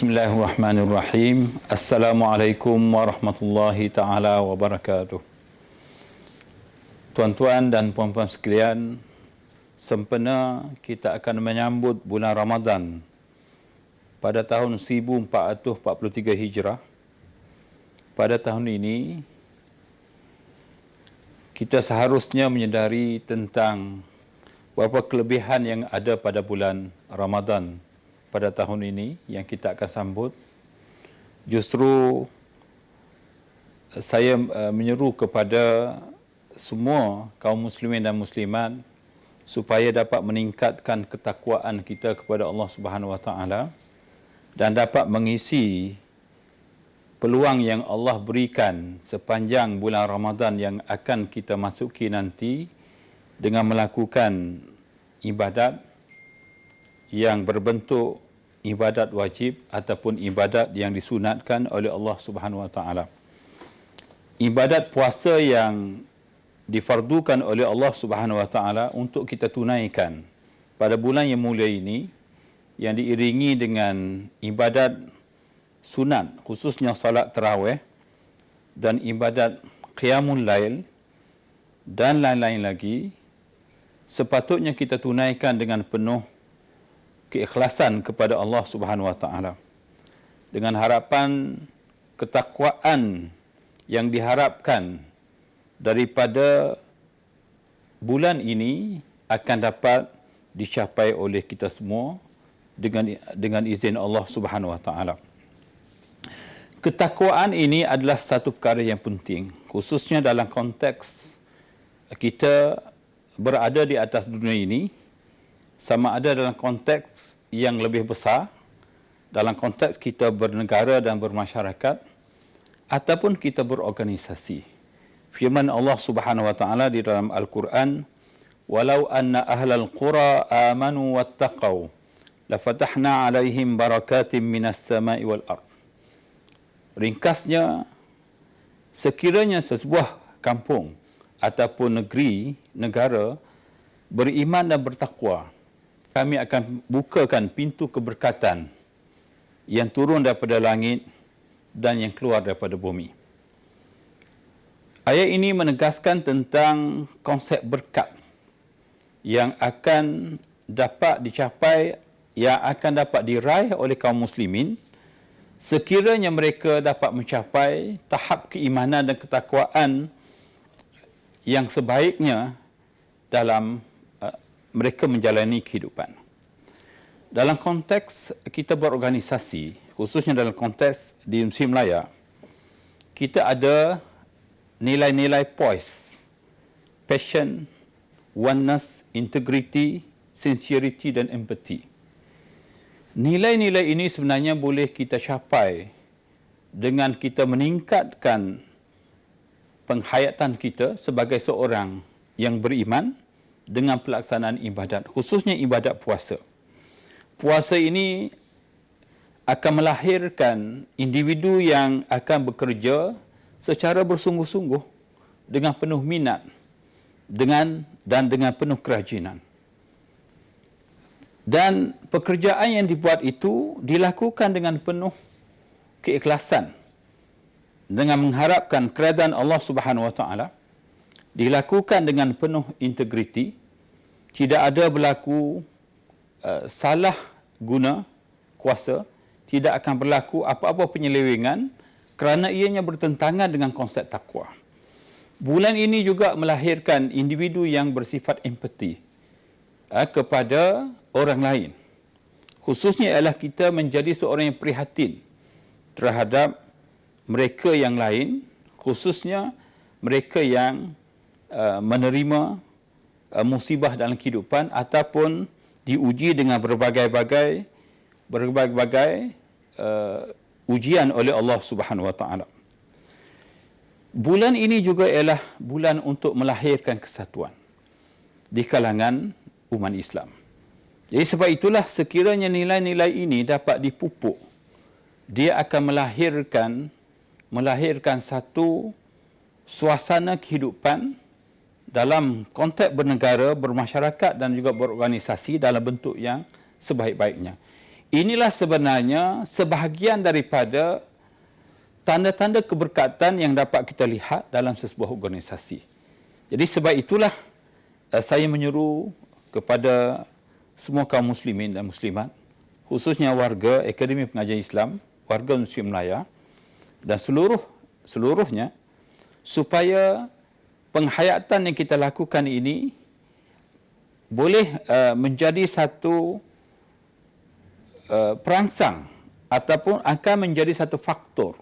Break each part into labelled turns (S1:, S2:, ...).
S1: Bismillahirrahmanirrahim. Assalamualaikum warahmatullahi taala wabarakatuh. Tuan-tuan dan puan-puan sekalian, sempena kita akan menyambut bulan Ramadan pada tahun 1443 Hijrah. Pada tahun ini kita seharusnya menyedari tentang beberapa kelebihan yang ada pada bulan Ramadan pada tahun ini yang kita akan sambut. Justru saya menyeru kepada semua kaum muslimin dan muslimat supaya dapat meningkatkan ketakwaan kita kepada Allah Subhanahu Wa Taala dan dapat mengisi peluang yang Allah berikan sepanjang bulan Ramadan yang akan kita masuki nanti dengan melakukan ibadat yang berbentuk ibadat wajib ataupun ibadat yang disunatkan oleh Allah Subhanahu Wa Taala. Ibadat puasa yang difardukan oleh Allah Subhanahu Wa Taala untuk kita tunaikan pada bulan yang mulia ini, yang diiringi dengan ibadat sunat, khususnya salat tarawih dan ibadat qiyamul lail dan lain-lain lagi, sepatutnya kita tunaikan dengan penuh keikhlasan kepada Allah Subhanahu Wa Taala dengan harapan ketakwaan yang diharapkan daripada bulan ini akan dapat dicapai oleh kita semua dengan izin Allah Subhanahu Wa Taala. Ketakwaan ini adalah satu perkara yang penting, khususnya dalam konteks kita berada di atas dunia ini, sama ada dalam konteks yang lebih besar, dalam konteks kita bernegara dan bermasyarakat, ataupun kita berorganisasi. Firman Allah Subhanahu Wa Taala di dalam Al-Quran, "Walau anna ahlal qura amanu wattaqau, lafatahna 'alaihim barakatim minas sama'i wal ard." Ringkasnya, sekiranya sesebuah kampung ataupun negeri, negara beriman dan bertakwa, kami akan bukakan pintu keberkatan yang turun daripada langit dan yang keluar daripada bumi. Ayat ini menegaskan tentang konsep berkat yang akan dapat dicapai, yang akan dapat diraih oleh kaum muslimin sekiranya mereka dapat mencapai tahap keimanan dan ketakwaan yang sebaiknya dalam mereka menjalani kehidupan. Dalam konteks kita berorganisasi, khususnya dalam konteks di musim raya, kita ada nilai-nilai POIS, passion, oneness, integrity, sincerity dan empathy. Nilai-nilai ini sebenarnya boleh kita capai dengan kita meningkatkan penghayatan kita sebagai seorang yang beriman dengan pelaksanaan ibadat, khususnya ibadat puasa. Puasa ini akan melahirkan individu yang akan bekerja secara bersungguh-sungguh dengan penuh minat dengan penuh kerajinan. Dan pekerjaan yang dibuat itu dilakukan dengan penuh keikhlasan dengan mengharapkan keredaan Allah Subhanahu Wa Taala, dilakukan dengan penuh integriti, tidak ada berlaku salah guna kuasa, tidak akan berlaku apa-apa penyelewengan kerana ianya bertentangan dengan konsep takwa. Bulan ini juga melahirkan individu yang bersifat empati kepada orang lain. Khususnya ialah kita menjadi seorang yang prihatin terhadap mereka yang lain, khususnya mereka yang menerima musibah dalam kehidupan ataupun diuji dengan berbagai-bagai ujian oleh Allah Subhanahu Wa Taala. Bulan ini juga ialah bulan untuk melahirkan kesatuan di kalangan umat Islam. Jadi sebab itulah sekiranya nilai-nilai ini dapat dipupuk, dia akan melahirkan satu suasana kehidupan dalam konteks bernegara, bermasyarakat dan juga berorganisasi dalam bentuk yang sebaik-baiknya. inilah sebenarnya sebahagian daripada tanda-tanda keberkatan yang dapat kita lihat dalam sebuah organisasi. Jadi sebab itulah saya menyeru kepada semua kaum muslimin dan muslimat, khususnya warga Akademi Pengajian Islam, warga Muslim Melaya dan seluruhnya, supaya penghayatan yang kita lakukan ini boleh menjadi satu perangsang ataupun akan menjadi satu faktor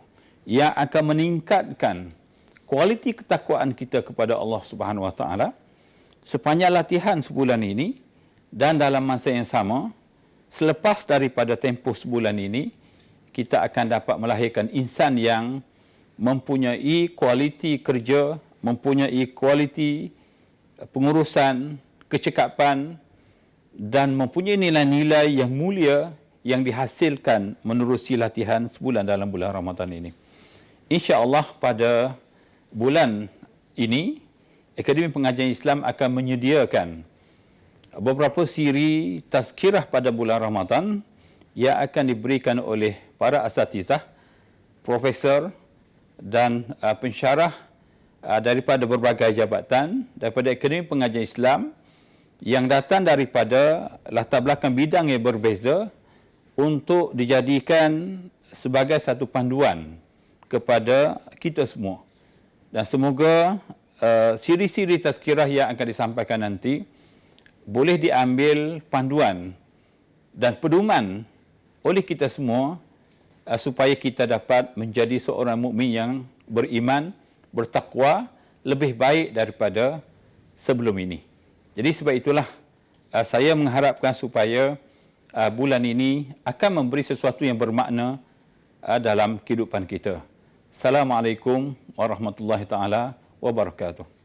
S1: yang akan meningkatkan kualiti ketakwaan kita kepada Allah Subhanahu Wa Taala sepanjang latihan sebulan ini, dan dalam masa yang sama selepas daripada tempoh sebulan ini kita akan dapat melahirkan insan yang mempunyai kualiti kerja, mempunyai kualiti pengurusan, kecekapan dan mempunyai nilai-nilai yang mulia yang dihasilkan menerusi latihan sebulan dalam bulan Ramadan ini. InsyaAllah pada bulan ini, Akademi Pengajian Islam akan menyediakan beberapa siri tazkirah pada bulan Ramadan yang akan diberikan oleh para asatizah, profesor dan pensyarah daripada berbagai jabatan daripada Akademi Pengajian Islam yang datang daripada latar belakang bidang yang berbeza untuk dijadikan sebagai satu panduan kepada kita semua. Dan semoga siri-siri tazkirah yang akan disampaikan nanti boleh diambil panduan dan pedoman oleh kita semua supaya kita dapat menjadi seorang mukmin yang beriman, bertakwa lebih baik daripada sebelum ini. Jadi sebab itulah saya mengharapkan supaya bulan ini akan memberi sesuatu yang bermakna dalam kehidupan kita. Assalamualaikum warahmatullahi taala wabarakatuh.